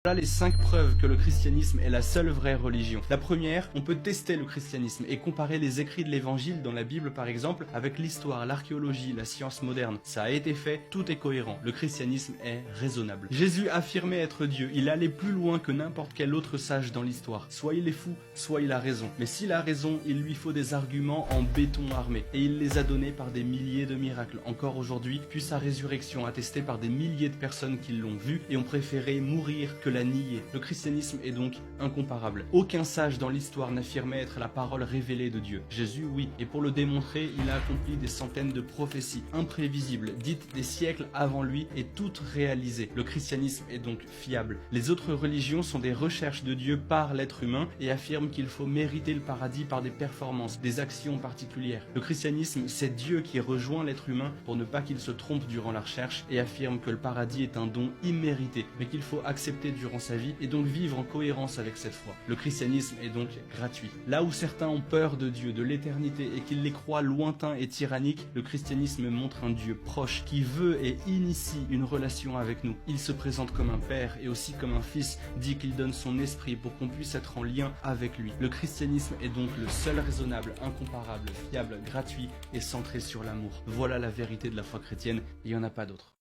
Voilà les 5 preuves que le christianisme est la seule vraie religion. La première, on peut tester le christianisme et comparer les écrits de l'évangile dans la Bible par exemple avec l'histoire, l'archéologie, la science moderne. Ça a été fait, tout est cohérent. Le christianisme est raisonnable. Jésus affirmait être Dieu, il allait plus loin que n'importe quel autre sage dans l'histoire. Soit il est fou, soit il a raison. Mais s'il a raison, il lui faut des arguments en béton armé. Et il les a donnés par des milliers de miracles, encore aujourd'hui, puis sa résurrection attestée par des milliers de personnes qui l'ont vu et ont préféré mourir que la nier. Le christianisme est donc incomparable. Aucun sage dans l'histoire n'affirmait être la parole révélée de Dieu. Jésus, oui, et pour le démontrer, il a accompli des centaines de prophéties imprévisibles, dites des siècles avant lui et toutes réalisées. Le christianisme est donc fiable. Les autres religions sont des recherches de Dieu par l'être humain et affirment qu'il faut mériter le paradis par des performances, des actions particulières. Le christianisme, c'est Dieu qui rejoint l'être humain pour ne pas qu'il se trompe durant la recherche et affirme que le paradis est un don immérité, mais qu'il faut accepter durant sa vie et donc vivre en cohérence avec cette foi. Le christianisme est donc gratuit. Là où certains ont peur de Dieu, de l'éternité et qu'ils les croient lointains et tyranniques, le christianisme montre un Dieu proche qui veut et initie une relation avec nous. Il se présente comme un père et aussi comme un fils, dit qu'il donne son esprit pour qu'on puisse être en lien avec lui. Le christianisme est donc le seul raisonnable, incomparable, fiable, gratuit et centré sur l'amour. Voilà la vérité de la foi chrétienne, il n'y en a pas d'autre.